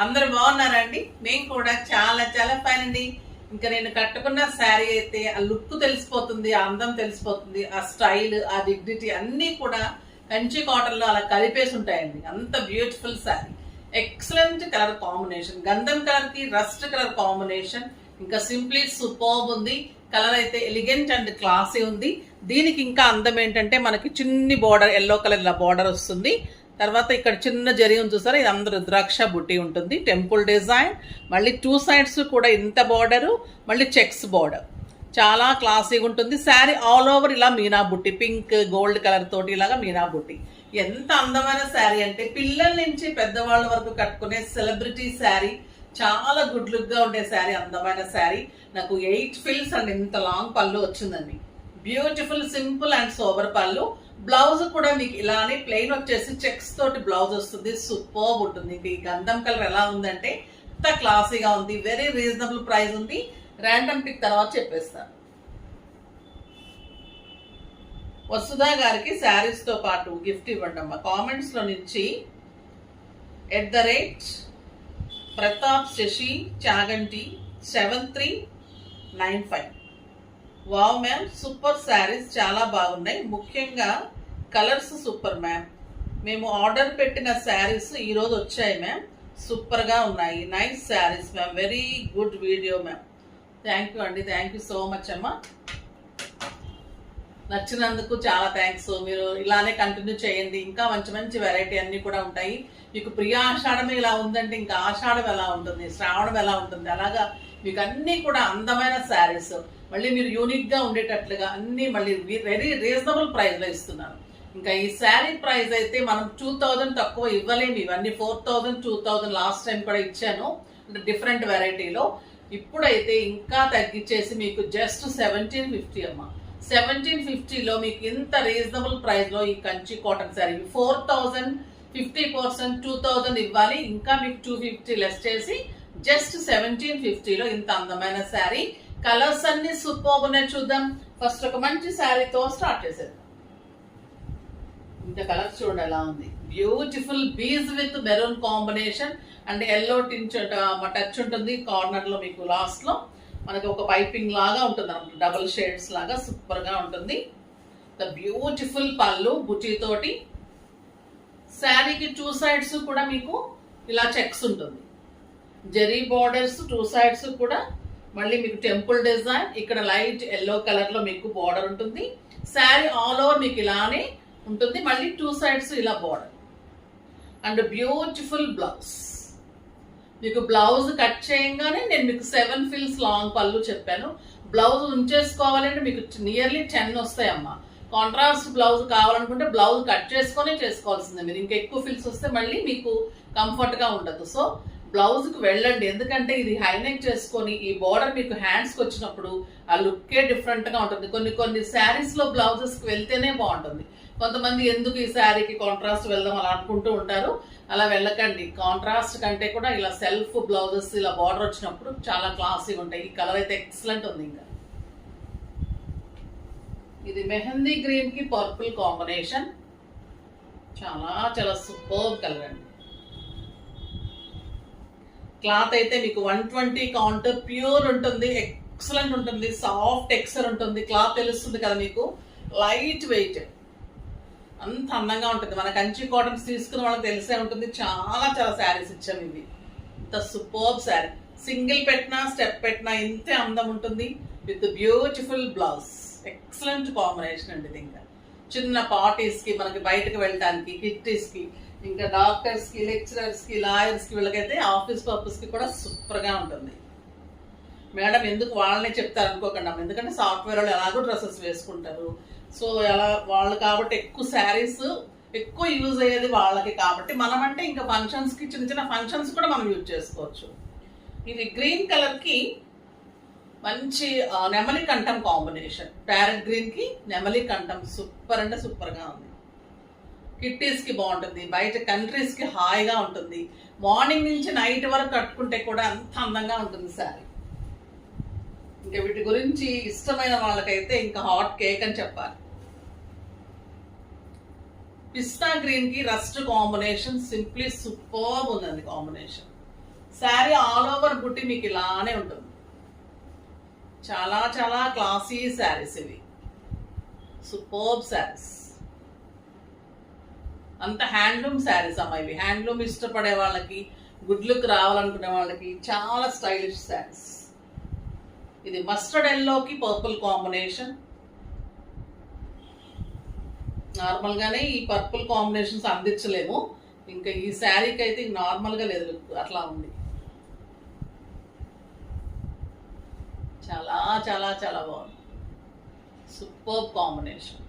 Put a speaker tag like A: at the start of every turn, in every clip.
A: అందరూ బాగున్నారా అండి? నేను కూడా చాలా చాలా ఫైన్ అండి. ఇంకా నేను కట్టుకున్న శారీ అయితే ఆ లుక్ తెలిసిపోతుంది, ఆ అందం తెలిసిపోతుంది, ఆ స్టైల్, ఆ డిగ్నిటీ అన్నీ కూడా కంచి కాటన్ లో అలా కలిపేసి ఉంటాయండి. అంత beautiful sari, excellent colour combination, గంధం కలర్ కి రస్ట్ కలర్ కాంబినేషన్, ఇంకా సింప్లీ సూపర్బ్ ఉంది. కలర్ అయితే ఎలిగెంట్ అండ్ క్లాసీ ఉంది. దీనికి ఇంకా అందం ఏంటంటే మనకి చిన్ని బార్డర్, ఎల్లో కలర్ ఇలా బార్డర్ వస్తుంది. తర్వాత ఇక్కడ చిన్న జరి ఉంది చూసారా, ఇది అందరూ రుద్రాక్ష బుట్టి ఉంటుంది, టెంపుల్ డిజైన్, మళ్ళీ టూ సైడ్స్ కూడా ఇంత బార్డరు, మళ్ళీ చెక్స్ బార్డర్, చాలా క్లాసీగా ఉంటుంది. శారీ ఆల్ ఓవర్ ఇలా మీనా బుట్టి, పింక్ గోల్డ్ కలర్ తోటి ఇలాగా మీనా బుట్టి. ఎంత అందమైన శారీ అంటే పిల్లల నుంచి పెద్దవాళ్ళ వరకు కట్టుకునే సెలబ్రిటీ శారీ, చాలా గుడ్ లుక్ గా ఉండే శారీ, అందమైన శారీ. నాకు 8 ఫిల్స్ అండ్ ఇంత లాంగ్ పళ్ళు వచ్చిందండి. బ్యూటిఫుల్ సింపుల్ అండ్ సోబర్ పళ్ళు. బ్లౌజ్ కూడా మీకు ఇలానే ప్లెయిన్ వచ్చేసి చెక్స్ తోటి బ్లౌజ్ వస్తుంది. సూపర్బ్ ఉంటుంది. ఈ గంధం కలర్ ఎలా ఉందంటే ఇంత క్లాసీగా ఉంది. వెరీ రీజనబుల్ ప్రైస్ ఉంది. ర్యాండమ్ పిక్ తర్వాత చెప్పేస్తాను. వసుధా గారికి శారీస్ తో పాటు గిఫ్ట్ ఇవ్వండి అమ్మా. కామెంట్స్ లో నుంచి @Pratap Sasi Chaganti 7395. Wow ma'am, super sarees చాలా బాగున్నాయి, ముఖ్యంగా కలర్స్ సూపర్ మ్యామ్. మేము ఆర్డర్ పెట్టిన శారీస్ ఈరోజు వచ్చాయి మ్యామ్, సూపర్ గా ఉన్నాయి. Nice sarees ma'am, very good video ma'am. Thank you అండి, థ్యాంక్ యూ సో మచ్ అమ్మా. నచ్చినందుకు చాలా థ్యాంక్స్. మీరు ఇలానే కంటిన్యూ చేయండి. ఇంకా మంచి మంచి వెరైటీ అన్ని కూడా ఉంటాయి. మీకు ప్రియ ఆషాఢం ఇలా ఉందంటే ఇంకా ఆషాఢం ఎలా ఉంటుంది, శ్రావణం ఎలా ఉంటుంది, అలాగా మీకు అన్ని కూడా అందమైన శారీస్, మళ్ళీ మీరు యూనిక్ గా ఉండేటట్లుగా అన్ని మళ్ళీ వెరీ రీజనబుల్ ప్రైస్ లో ఇస్తున్నాను. ఇంకా ఈ శారీ ప్రైస్ అయితే మనం 2000 తక్కువ ఇవ్వలేము. ఇవన్నీ 4000, 2000 లాస్ట్ టైం కూడా ఇచ్చాను డిఫరెంట్ వెరైటీలో. ఇప్పుడైతే ఇంకా తగ్గించేసి మీకు జస్ట్ 1750 అమ్మా. 1750లో మీకు ఇంత రీజనబుల్ ప్రైస్ లో ఈ కంచి కాటన్ శారీ 4000, 50%, 2000 ఇవ్వాలి. ఇంకా మీకు 250 లెస్ చేసి జస్ట్ 1750లో ఇంత అందమైన శారీ. కలర్స్ అన్ని సూపర్ ఉన్నాయి. చూద్దాం. ఫస్ట్ ఒక మంచి శారీతో స్టార్ట్ చేసేద్దాం. ఇంకా కలర్స్ చూడండి ఎలా ఉంది. Beautiful beige with maroon combination and yellow టించ్ టచ్ ఉంటుంది. కార్నర్ లో మీకు లాస్ట్ లో మనకి ఒక పైపింగ్ లాగా ఉంటుంది అన్నమాట, డబుల్ షేడ్స్ లాగా సూపర్ గా ఉంటుంది. ద బ్యూటిఫుల్ పళ్ళు బుటీ తోటి. శారీకి 2 సైడ్స్ కూడా మీకు ఇలా చెక్స్ ఉంటుంది. జెరీ బార్డర్స్ 2 సైడ్స్ కూడా. మళ్ళీ మీకు టెంపుల్ డిజైన్, ఇక్కడ లైట్ ఎల్లో కలర్ లో మీకు బార్డర్ ఉంటుంది. శారీ ఆల్ ఓవర్ మీకు ఇలానే ఉంటుంది. మళ్ళీ 2 సైడ్స్ ఇలా బార్డర్ అండ్ బ్యూటిఫుల్ బ్లౌజ్. మీకు బ్లౌజ్ కట్ చేయగానే నేను మీకు 7 ఫిల్స్ లాంగ్ పళ్ళు చెప్పాను. బ్లౌజ్ ఉంచేసుకోవాలంటే మీకు నియర్లీ 10 వస్తాయమ్మా. కాంట్రాస్ట్ బ్లౌజ్ కావాలనుకుంటే బ్లౌజ్ కట్ చేసుకొని చేసుకోవాల్సిందే మీరు. ఇంకా ఎక్కువ ఫిల్స్ వస్తే మళ్ళీ మీకు కంఫర్ట్ గా ఉండదు. సో బ్లౌజ్ కు వెళ్ళండి, ఎందుకంటే ఇది హైనెక్ చేసుకొని ఈ బార్డర్ మీకు హ్యాండ్స్ కి వచ్చినప్పుడు ఆ లుక్కే డిఫరెంట్ గా ఉంటుంది. కొన్ని శారీస్ లో బ్లౌజెస్ కి వెళ్తేనే బాగుంటుంది. కొంతమంది ఎందుకు ఈ శారీకి కాంట్రాస్ట్ వెళ్దాం అలా అనుకుంటూ ఉంటారు. అలా వెళ్ళకండి. కాంట్రాస్ట్ కంటే కూడా ఇలా సెల్ఫ్ బ్లౌజెస్ ఇలా బార్డర్ వచ్చినప్పుడు చాలా క్లాసీగా ఉంటాయి. ఈ కలర్ అయితే ఎక్సలెంట్ ఉంది. ఇంకా ఇది మెహందీ గ్రీన్ కి పర్పుల్ కాంబినేషన్, చాలా చాలా సూపర్ కలర్ అండి. క్లాత్ అయితే మీకు 120 కౌంట్, ప్యూర్ ఉంటుంది, ఎక్సలెంట్ ఉంటుంది, సాఫ్ట్ టెక్స్చర్ ఉంటుంది. క్లాత్ తెలుస్తుంది కదా మీకు, లైట్ వెయిట్, అంత అందంగా ఉంటుంది. మన కంచి కాటన్స్ తీసుకున్న వాళ్ళకి తెలిసే ఉంటుంది. చాలా చాలా శారీస్ ఇచ్చాము ఇవి. ఇంత సూపర్ శారీ, సింగిల్ పెట్టినా స్టెప్ పెట్టినా ఇంతే అందం ఉంటుంది. With beautiful blouse, excellent combination అండి. ఇది ఇంకా చిన్న పార్టీస్ కి, మనకి బయటకు వెళ్ళడానికి, కిట్టీస్ కి, ఇంకా డాక్టర్స్ కి, లెక్చరర్స్ కి, లాయర్స్ కి, వీళ్ళకైతే ఆఫీస్ పర్పస్ కి కూడా సూపర్ గా ఉంటుంది. మేడం ఎందుకు వాళ్ళనే చెప్తారు అనుకోకండి, ఎందుకంటే సాఫ్ట్వేర్ వాళ్ళు ఎలాగో డ్రెస్సెస్ వేసుకుంటారు. సో అలా వాళ్ళు కాబట్టి ఎక్కువ శారీస్ ఎక్కువ యూజ్ అయ్యేది వాళ్ళకి. కాబట్టి మనం అంటే ఇంకా ఫంక్షన్స్ కి, చిన్న చిన్న ఫంక్షన్స్ కూడా మనం యూజ్ చేసుకోవచ్చు. ఇది గ్రీన్ కలర్ కి మంచి నెమలి కంఠం కాంబినేషన్, ప్యారెట్ గ్రీన్ కి నెమలి కంఠం, సూపర్ అంటే సూపర్ గా ఉంది. కిట్టీస్ కి బాగుంటుంది, బయట కంట్రీస్ కి హాయిగా ఉంటుంది. మార్నింగ్ నుంచి నైట్ వరకు కట్టుకుంటే కూడా అంత అందంగా ఉంటుంది శారీ. ఇంకా వీటి గురించి ఇష్టమైన వాళ్ళకైతే ఇంకా హాట్ కేక్ అని చెప్పాలి. పిస్తా గ్రీన్ కి రస్ట్ కాంబినేషన్ సింప్లీ సూపర్ ఉందండి కాంబినేషన్. శారీ ఆల్ ఓవర్ బుట్టి మీకు ఇలానే ఉంటుంది. చాలా చాలా క్లాసీ శారీస్ ఇవి, సూపర్బ్ శారీస్. అంత హ్యాండ్లూమ్ శారీస్ అమ్మా ఇవి. హ్యాండ్లూమ్ ఇష్టపడే వాళ్ళకి, గుడ్ లుక్ రావాలనుకునే వాళ్ళకి చాలా స్టైలిష్ శారీస్. ఇది మస్టర్డ్ ఎల్లోకి పర్పుల్ కాంబినేషన్. నార్మల్గానే ఈ పర్పుల్ కాంబినేషన్స్ అందించలేము, ఇంకా ఈ శారీకి అయితే నార్మల్గా లేదు, లుక్ అట్లా ఉంది. చాలా చాలా చాలా బాగుంది, super combination.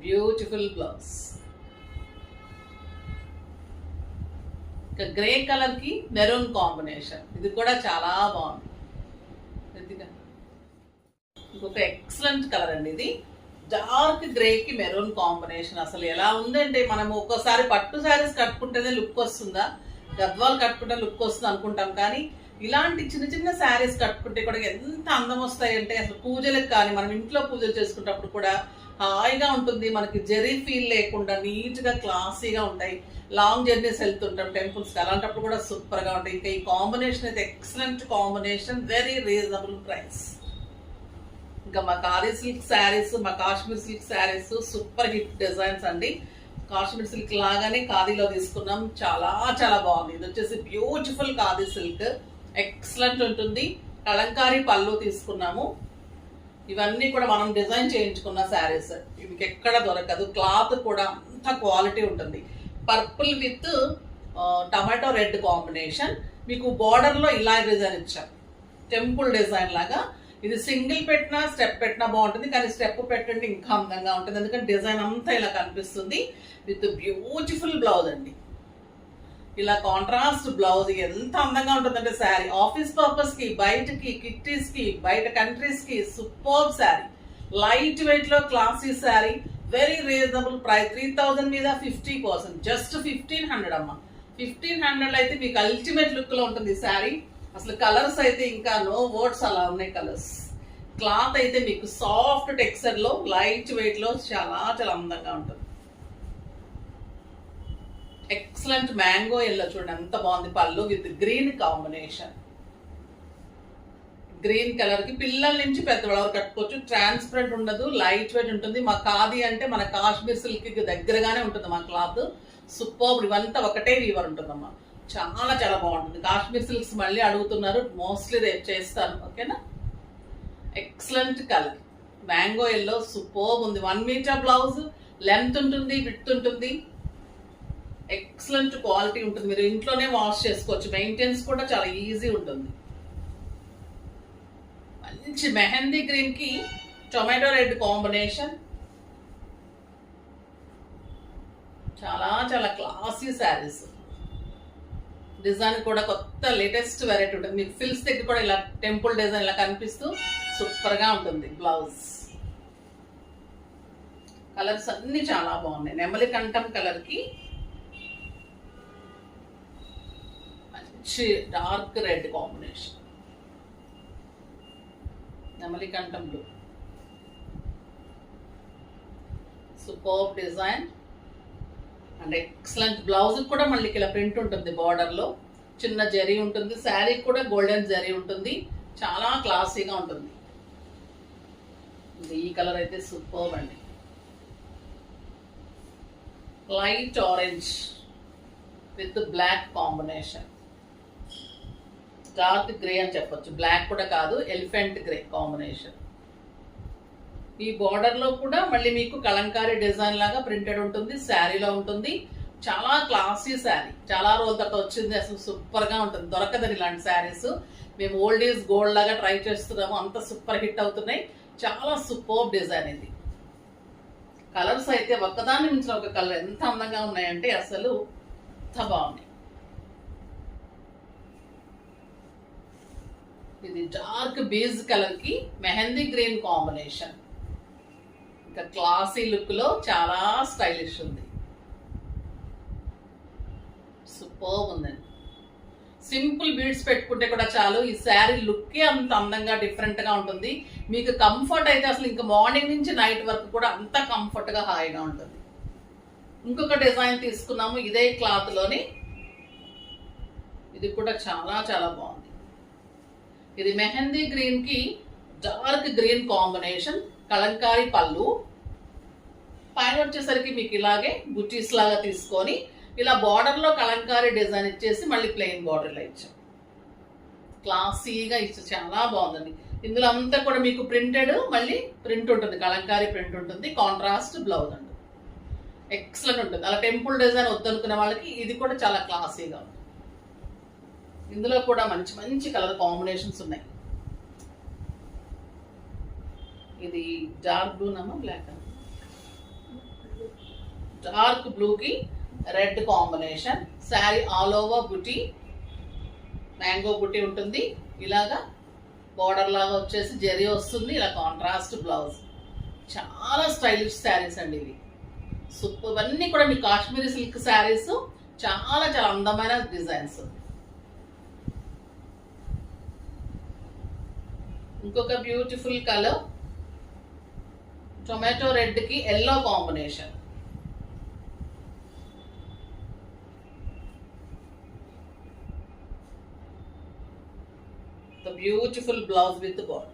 A: Beautiful blouse. Grey colour కి మెరూన్ కాంబినేషన్, ఇది కూడా చాలా బాగుంది. ఇంకొక ఎక్సలెంట్ కలర్ అండి ఇది, డార్క్ గ్రే కి మెరూన్ కాంబినేషన్. అసలు ఎలా ఉందంటే మనం ఒక్కోసారి పట్టు శారీస్ కట్టుకుంటేనే లుక్ వస్తుందా, గద్వాలు కట్టుకుంటే లుక్ వస్తుంది అనుకుంటాం, కానీ ఇలాంటి చిన్న చిన్న శారీస్ కట్టుకుంటే కూడా ఎంత అందం వస్తాయంటే అసలు పూజలకు కానీ మనం ఇంట్లో పూజలు చేసుకున్నప్పుడు కూడా హాయిగా ఉంటుంది. మనకి జెరీ ఫీల్ లేకుండా నీట్గా క్లాసీగా ఉంటాయి. లాంగ్ జర్నీస్ వెళ్తుంటాం టెంపుల్స్కి, అలాంటప్పుడు కూడా సూపర్గా ఉంటాయి. ఇంకా ఈ కాంబినేషన్ అయితే excellent combination, very reasonable price. ఇంకా మా ఖాదీ సిల్క్ శారీస్, మా Kashmir silk saris super hit designs అండి. కాశ్మీర్ సిల్క్ లాగానే ఖాదీలో తీసుకున్నాం, చాలా చాలా బాగుంది. ఇది వచ్చేసి బ్యూటిఫుల్ ఖాదీ సిల్క్, ఎక్సలెంట్ ఉంటుంది. కలంకారీ పళ్ళు తీసుకున్నాము. ఇవన్నీ కూడా మనం డిజైన్ చేయించుకున్న శారీస్, ఇవి ఎక్కడ దొరకదు. క్లాత్ కూడా అంత క్వాలిటీ ఉంటుంది. Purple with tomato red combination. మీకు బార్డర్లో ఇలా డిజైన్ ఇచ్చాం, టెంపుల్ డిజైన్ లాగా. ఇది సింగిల్ పెట్టినా స్టెప్ పెట్టినా బాగుంటుంది, కానీ స్టెప్ పెట్టండి ఇంకా అందంగా ఉంటుంది, ఎందుకంటే డిజైన్ అంతా ఇలా కనిపిస్తుంది. విత్ బ్యూటిఫుల్ బ్లౌజ్ అండి, ఇలా కాంట్రాస్ట్ బ్లౌజ్. ఎంత అందంగా ఉంటుందంటే శారీ ఆఫీస్ పర్పస్ కి, బయటకి, కిట్టీస్ కి, బయట కంట్రీస్ కి సూపర్బ్ శారీ. లైట్ వెయిట్ లో classy sari, very reasonable price. 3000 మీద 50%, జస్ట్ 1500 అమ్మా. 1500 అయితే మీకు అల్టిమేట్ లుక్ లో ఉంటుంది ఈ శారీ. అసలు కలర్స్ అయితే ఇంకా నో వర్డ్స్, అలా ఉన్నాయి కలర్స్. క్లాత్ అయితే మీకు సాఫ్ట్ టెక్స్చర్ లో, లైట్ వెయిట్ లో చాలా చాలా అందంగా ఉంటుంది. ఎక్సలెంట్ మ్యాంగో ఎల్లో చూడండి ఎంత బాగుంది. పళ్ళు with green combination. Green colour కి పిల్లల నుంచి పెద్దవాళ్ళ వరకు కట్టుకోవచ్చు. ట్రాన్స్పరెంట్ ఉండదు, లైట్ వెయిట్ ఉంటుంది. మా ఖాదీ అంటే మన కాశ్మీర్ సిల్క్ కి దగ్గరగానే ఉంటుంది మా క్లాత్. సూపర్. ఇవంతా ఒకటే వీవర్ ఉంటుందమ్మా, చాలా చాలా బాగుంటుంది. కాశ్మీర్ సిల్క్స్ మళ్ళీ అడుగుతున్నారు, మోస్ట్లీ రేపు చేస్తాను, ఓకేనా. Excellent colour mango yellow, super ఉంది. 1 మీటర్ బ్లౌజ్, లెంత్ ఉంటుంది, విడ్త్ ఉంటుంది, ఎక్సలెంట్ క్వాలిటీ ఉంటుంది. మీరు ఇంట్లోనే వాష్ చేసుకోవచ్చు, మెయింటెనెన్స్ కూడా చాలా ఈజీ ఉంటుంది. మంచి మెహందీ గ్రీన్ కి టొమాటో రెడ్ కాంబినేషన్, చాలా చాలా క్లాసీ శారీస్. డిజైన్ కూడా కొత్త లేటెస్ట్ వెరైటీ ఉంటుంది. మీకు ఫిల్స్ దగ్గర కూడా ఇలా టెంపుల్ డిజైన్ ఇలా కనిపిస్తూ సూపర్ గా ఉంటుంది. బ్లౌజ్ కలర్స్ అన్ని చాలా బాగున్నాయి. నెమలి కంఠం కలర్ కి మంచి డార్క్ రెడ్ కాంబినేషన్, నెమలి కంఠం blue, super design and excellent. Blouse కూడా మళ్ళీ ఇలా ప్రింట్ ఉంటుంది, బార్డర్ లో చిన్న జరీ ఉంటుంది. శారీ కూడా గోల్డెన్ జరీ ఉంటుంది, చాలా క్లాసీగా ఉంటుంది. ఈ కలర్ అయితే సూపర్ అండి, light orange with black combination. Dark grey అని చెప్పొచ్చు, బ్లాక్ కూడా కాదు, ఎలిఫెంట్ గ్రే కాంబినేషన్. ఈ బార్డర్ లో కూడా మళ్ళీ మీకు కలంకారీ డిజైన్ లాగా ప్రింటెడ్ ఉంటుంది, శారీలో ఉంటుంది. చాలా క్లాసీ శారీ, చాలా రోజుల తర్వాత వచ్చింది, అసలు సూపర్ గా ఉంటుంది. దొరకదని ఇలాంటి శారీస్. మేము ఓల్డ్ ఈజ్ గోల్డ్ లాగా ట్రై చేస్తున్నాము, అంత సూపర్ హిట్ అవుతున్నాయి. చాలా సూపర్ డిజైన్ ఇది. కలర్స్ అయితే ఒక్కదాన్ని మించిన ఒక కలర్ ఎంత అందంగా ఉన్నాయంటే అసలు ఎంత బాగున్నాయి. ఇది డార్క్ బేజ్ కలర్ కి మెహందీ గ్రీన్ కాంబినేషన్. ఇంకా క్లాసీ లుక్ లో చాలా స్టైలిష్ ఉంది, సూపర్ ఉందండి. సింపుల్ బీడ్స్ పెట్టుకుంటే కూడా చాలు, ఈ శారీ లుక్కే అంత అందంగా డిఫరెంట్ గా ఉంటుంది. మీకు కంఫర్ట్ అయితే అసలు ఇంకా మార్నింగ్ నుంచి నైట్ వరకు కూడా అంత కంఫర్ట్ గా హాయిగా ఉంటుంది. ఇంకొక డిజైన్ తీసుకున్నాము ఇదే క్లాత్ లోని, ఇది కూడా చాలా చాలా బాగుంది. ఇది మెహందీ గ్రీన్ కి డార్క్ గ్రీన్ కాంబినేషన్, కలంకారీ పళ్ళు. పైన వచ్చేసరికి మీకు ఇలాగే బుటీస్ లాగా తీసుకొని ఇలా బార్డర్ లో కలంకారీ డిజైన్ ఇచ్చేసి మళ్ళీ ప్లెయిన్ బార్డర్ ఇలా ఇచ్చాం. క్లాసీగా ఇచ్చి చాలా బాగుందండి. ఇందులో అంతా కూడా మీకు ప్రింటెడ్ మళ్ళీ ప్రింట్ ఉంటుంది, కలంకారీ ప్రింట్ ఉంటుంది, కాంట్రాస్ట్ బ్లౌజ్ అండి. ఎక్సలెంట్ ఉంటుంది. అలా టెంపుల్ డిజైన్ వద్దనుకునే వాళ్ళకి ఇది కూడా చాలా క్లాసీగా ఉంటుంది. ఇందులో కూడా మంచి మంచి కలర్ కాంబినేషన్స్ ఉన్నాయి. ఇది డార్క్ బ్లూ నమ్మా బ్లాక్, డార్క్ బ్లూకి red combination. Sari all over బుటీ, మ్యాంగో బుటీ ఉంటుంది. ఇలాగా బోర్డర్ లాగా వచ్చేసి జరీ వస్తుంది. ఇలా కాంట్రాస్ట్ బ్లౌజ్. చాలా స్టైలిష్ శారీస్ అండి ఇవి. సూపర్. ఇవన్నీ కూడా మీ కాశ్మీరీ సిల్క్ శారీస్. చాలా చాలా అందమైన డిజైన్స్. ఇంకొక బ్యూటిఫుల్ కలర్ టొమాటో రెడ్ కి yellow combination. Beautiful blouse with border.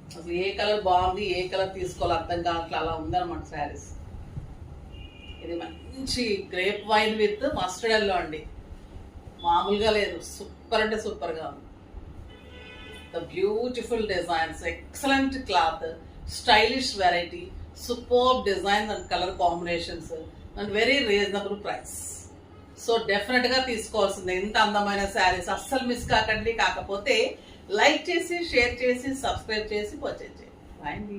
A: అసలు ఏ కలర్ బాగుంది, ఏ కలర్ తీసుకోవాలి అర్థం కావట్లే, అలా ఉందన్నమాట శారీస్. ఇది మంచి grape wine with mustard yellow అండి. మామూలుగా లేదు, సూపర్ అంటే సూపర్ గా ఉంది. The beautiful designs, excellent cloth, stylish variety, super designs and colour combinations and very reasonable price. So definite గా తీసుకోవాల్సిందే. ఇంత అందమైన శారీస్ అస్సలు మిస్ కాకండి. కాకపోతే లైక్ చేసి, షేర్ చేసి, సబ్స్క్రైబ్ చేసి పర్చేజ్ చేయండి.